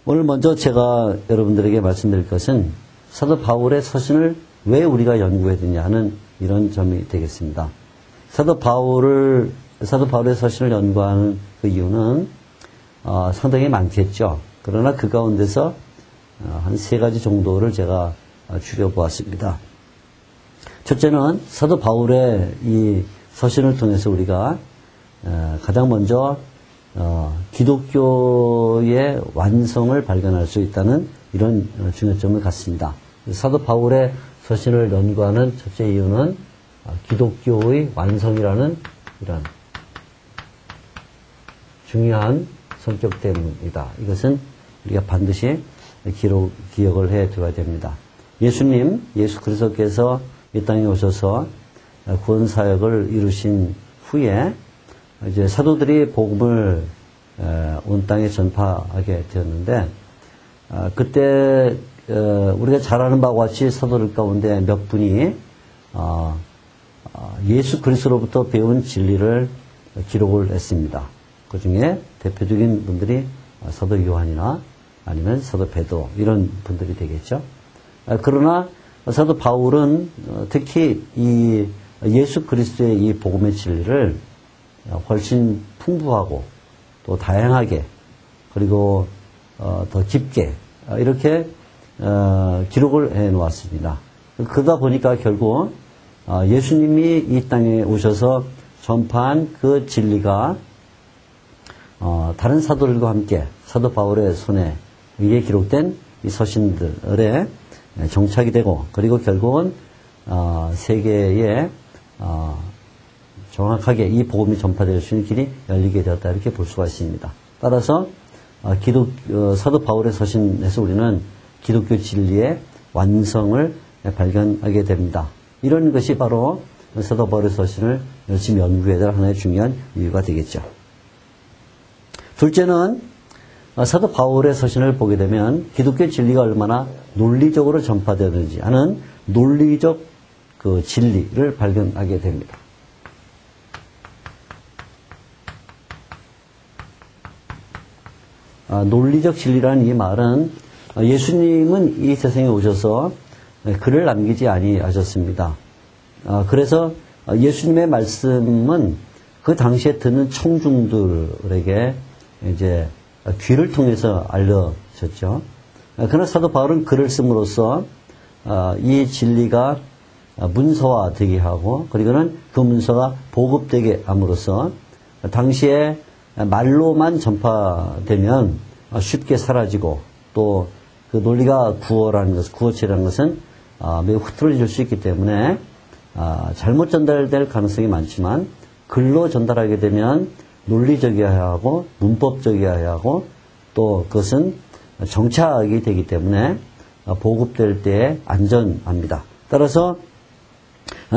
오늘 먼저 제가 여러분들에게 말씀드릴 것은 사도 바울의 서신을 왜 우리가 연구해야 되냐 하는 이런 점이 되겠습니다. 사도 바울의 서신을 연구하는 그 이유는 상당히 많겠죠. 그러나 그 가운데서 한 세 가지 정도를 제가 줄여보았습니다. 첫째는 사도 바울의 이 서신을 통해서 우리가 가장 먼저 기독교의 완성을 발견할 수 있다는 이런 중요점을 갖습니다. 사도 바울의 서신을 연구하는 첫째 이유는 기독교의 완성이라는 이런 중요한 성격 때문이다. 이것은 우리가 반드시 기억을 해 두어야 됩니다. 예수 그리스도께서 이 땅에 오셔서 구원 사역을 이루신 후에 이제 사도들이 복음을 온 땅에 전파하게 되었는데, 그때 우리가 잘 아는 바와 같이 사도들 가운데 몇 분이 예수 그리스도로부터 배운 진리를 기록을 했습니다. 그 중에 대표적인 분들이 사도 요한이나 아니면 사도 베드로 이런 분들이 되겠죠. 그러나 사도 바울은 특히 이 예수 그리스도의 이 복음의 진리를 훨씬 풍부하고 또 다양하게 그리고 더 깊게 이렇게 기록을 해 놓았습니다. 그러다 보니까 결국 예수님이 이 땅에 오셔서 전파한 그 진리가 다른 사도들과 함께 사도 바울의 손에 위에 기록된 이 서신들에 정착이 되고, 그리고 결국은 세계에 정확하게 이 복음이 전파될 수 있는 길이 열리게 되었다, 이렇게 볼 수가 있습니다. 따라서 사도 바울의 서신에서 우리는 기독교 진리의 완성을 발견하게 됩니다. 이런 것이 바로 사도 바울의 서신을 열심히 연구해야 될 하나의 중요한 이유가 되겠죠. 둘째는 사도 바울의 서신을 보게 되면 기독교 진리가 얼마나 논리적으로 전파되는지 하는 논리적 그 진리를 발견하게 됩니다. 논리적 진리라는 이 말은 예수님은 이 세상에 오셔서 글을 남기지 아니하셨습니다. 그래서 예수님의 말씀은 그 당시에 듣는 청중들에게 이제 귀를 통해서 알려졌죠. 그러나 사도 바울은 글을 씀으로써 이 진리가 문서화되게 하고, 그리고는 그 문서가 보급되게 함으로써 당시에 말로만 전파되면 쉽게 사라지고, 또 그 논리가 구어체라는 것은 매우 흐트러질 수 있기 때문에 잘못 전달될 가능성이 많지만, 글로 전달하게 되면 논리적이어야 하고 문법적이어야 하고 또 그것은 정착이 되기 때문에 보급될 때에 안전합니다. 따라서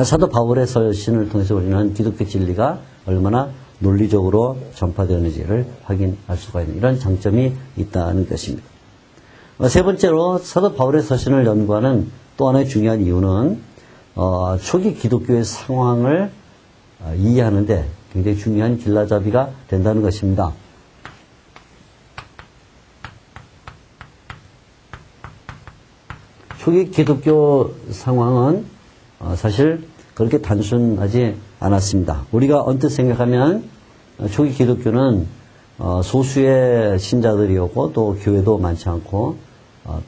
사도 바울의 서신을 통해서 우리는 기독교 진리가 얼마나 논리적으로 전파되는지를 확인할 수가 있는 이런 장점이 있다는 것입니다. 세 번째로 사도 바울의 서신을 연구하는 또 하나의 중요한 이유는 초기 기독교의 상황을 이해하는데 굉장히 중요한 길라잡이가 된다는 것입니다. 초기 기독교 상황은 사실 그렇게 단순하지 않았습니다. 우리가 언뜻 생각하면 초기 기독교는 소수의 신자들이었고 또 교회도 많지 않고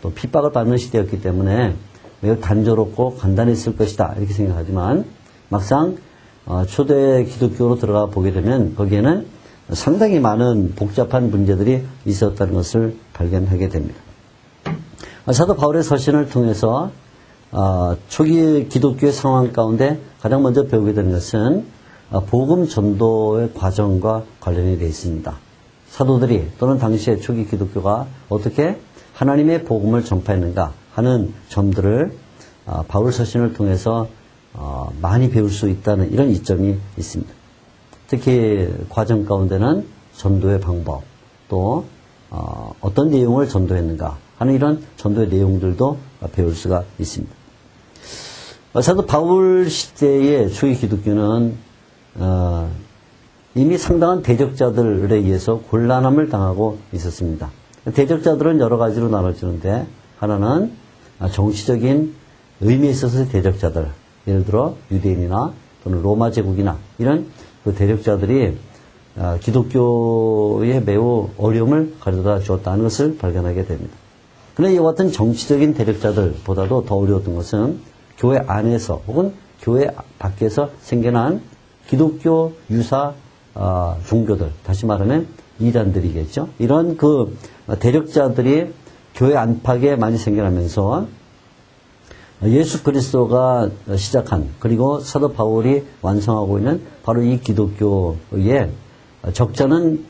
또 핍박을 받는 시대였기 때문에 매우 단조롭고 간단했을 것이다, 이렇게 생각하지만 막상 초대 기독교로 들어가 보게 되면 거기에는 상당히 많은 복잡한 문제들이 있었다는 것을 발견하게 됩니다. 사도 바울의 서신을 통해서 초기 기독교의 상황 가운데 가장 먼저 배우게 되는 것은 복음 전도의 과정과 관련이 되어 있습니다. 사도들이 또는 당시의 초기 기독교가 어떻게 하나님의 복음을 전파했는가 하는 점들을 바울 서신을 통해서 많이 배울 수 있다는 이런 이점이 있습니다. 특히 과정 가운데는 전도의 방법, 또 어떤 내용을 전도했는가 하는 이런 전도의 내용들도 배울 수가 있습니다. 사도 바울 시대의 초기 기독교는 이미 상당한 대적자들에 의해서 곤란함을 당하고 있었습니다. 대적자들은 여러 가지로 나눠지는데 하나는 정치적인 의미에 있어서의 대적자들, 예를 들어 유대인이나 또는 로마 제국이나 이런 그 대적자들이 기독교에 매우 어려움을 가져다 주었다는 것을 발견하게 됩니다. 그런데 이와 같은 정치적인 대적자들보다도 더 어려웠던 것은 교회 안에서 혹은 교회 밖에서 생겨난 기독교 유사 종교들, 다시 말하면 이단들이겠죠. 이런 그 대적자들이 교회 안팎에 많이 생겨나면서 예수 그리스도가 시작한, 그리고 사도 바울이 완성하고 있는 바로 이 기독교의 적잖은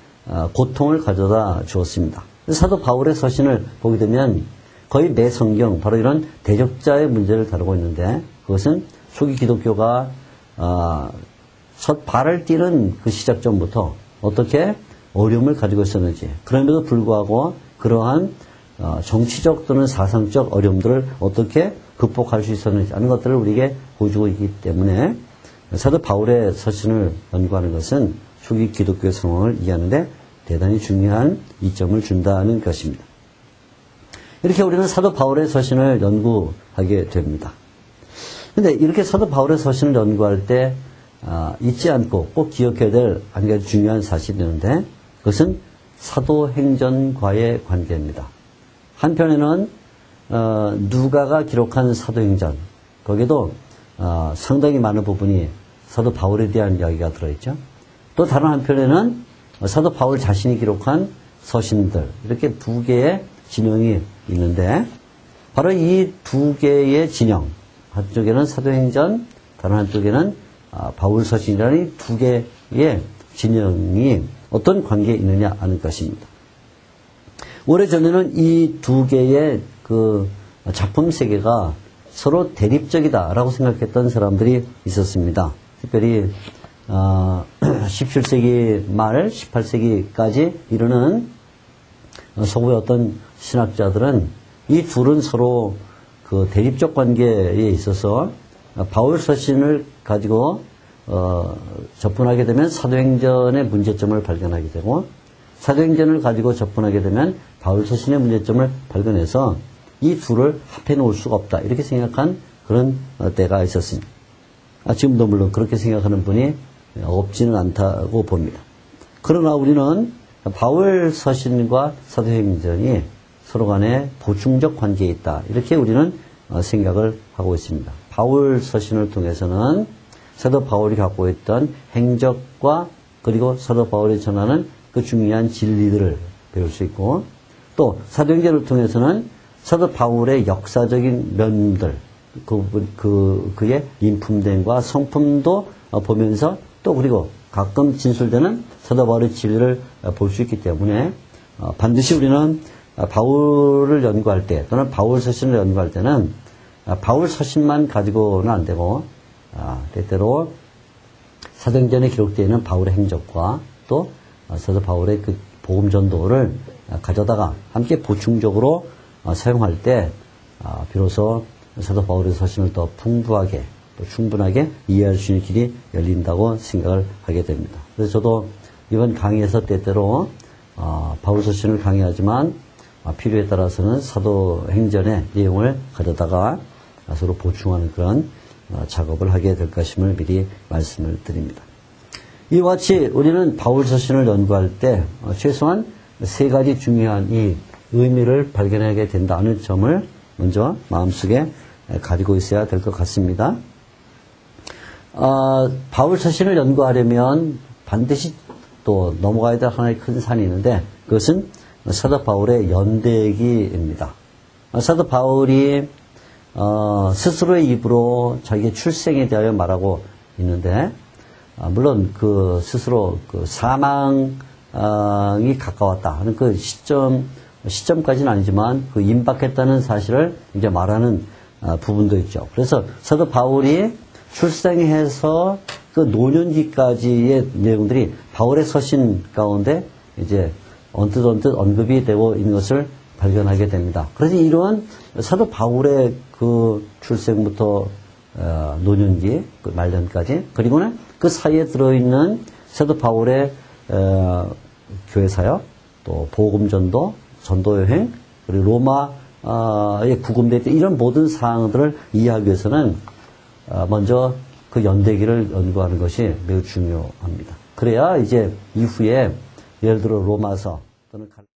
고통을 가져다 주었습니다. 사도 바울의 서신을 보게 되면 거의 매 성경 바로 이런 대적자의 문제를 다루고 있는데, 그것은 초기 기독교가 첫 발을 띄는 그 시작점부터 어떻게 어려움을 가지고 있었는지, 그럼에도 불구하고 그러한 정치적 또는 사상적 어려움들을 어떻게 극복할 수 있었는지 하는 것들을 우리에게 보여주고 있기 때문에 사도 바울의 서신을 연구하는 것은 초기 기독교의 상황을 이해하는데 대단히 중요한 이점을 준다는 것입니다. 이렇게 우리는 사도 바울의 서신을 연구하게 됩니다. 그런데 이렇게 사도 바울의 서신을 연구할 때 잊지 않고 꼭 기억해야 될 한 가지 중요한 사실이 있는데, 그것은 사도행전과의 관계입니다. 한편에는 누가가 기록한 사도행전, 거기에도 상당히 많은 부분이 사도 바울에 대한 이야기가 들어있죠. 또 다른 한편에는 사도 바울 자신이 기록한 서신들, 이렇게 두 개의 진영이 있는데, 바로 이 두 개의 진영, 한쪽에는 사도행전, 다른 한쪽에는 바울 서신이라는 두 개의 진영이 어떤 관계에 있느냐 하는 것입니다. 오래전에는 이 두 개의 그 작품 세계가 서로 대립적이다라고 생각했던 사람들이 있었습니다. 특별히 17세기 말 18세기까지 이르는 서구의 어떤 신학자들은 이 둘은 서로 그 대립적 관계에 있어서 바울 서신을 가지고 접근하게 되면 사도행전의 문제점을 발견하게 되고, 사도행전을 가지고 접근하게 되면 바울 서신의 문제점을 발견해서 이 둘을 합해 놓을 수가 없다, 이렇게 생각한 그런 때가 있었습니다. 지금도 물론 그렇게 생각하는 분이 없지는 않다고 봅니다. 그러나 우리는 바울 서신과 사도행전이 서로 간에 보충적 관계에 있다, 이렇게 우리는 생각을 하고 있습니다. 바울 서신을 통해서는 사도 바울이 갖고 있던 행적과 그리고 사도 바울이 전하는 그 중요한 진리들을 배울 수 있고, 또 사도행전을 통해서는 사도 바울의 역사적인 면들, 그의 인품됨과 성품도 보면서, 또 그리고 가끔 진술되는 사도 바울의 진리를 볼 수 있기 때문에 반드시 우리는 바울을 연구할 때, 또는 바울 서신을 연구할 때는 바울 서신만 가지고는 안 되고, 때때로 사도행전에 기록되어 있는 바울의 행적과 또 사도 바울의 그 복음 전도를 가져다가 함께 보충적으로 사용할 때 비로소 사도 바울의 서신을 더 풍부하게 또 충분하게 이해할 수 있는 길이 열린다고 생각을 하게 됩니다. 그래서 저도 이번 강의에서 때때로 바울 서신을 강의하지만 필요에 따라서는 사도행전의 내용을 가져다가 서로 보충하는 그런 작업을 하게 될 것임을 미리 말씀을 드립니다. 이와 같이 우리는 바울 서신을 연구할 때 최소한 세 가지 중요한 이 의미를 발견하게 된다는 점을 먼저 마음속에 가지고 있어야 될 것 같습니다. 바울 서신을 연구하려면 반드시 또 넘어가야 될 하나의 큰 산이 있는데, 그것은 사도 바울의 연대기입니다. 사도 바울이 스스로의 입으로 자기의 출생에 대하여 말하고 있는데, 물론 그 스스로 그 사망이 가까웠다 하는 그 시점까지는 아니지만 그 임박했다는 사실을 이제 말하는 부분도 있죠. 그래서 사도 바울이 출생해서 그 노년기까지의 내용들이 바울의 서신 가운데 이제 언뜻 언급이 되고 있는 것을 발견하게 됩니다. 그래서 이러한 사도 바울의 그 출생부터 노년기, 그 말년까지, 그리고는 그 사이에 들어있는 사도 바울의 교회 사역, 또 복음 전도, 전도 여행, 그리고 로마에 구금될 때 이런 모든 사항들을 이해하기 위해서는 먼저 그 연대기를 연구하는 것이 매우 중요합니다. 그래야 이제 이후에 예를 들어 로마서 또는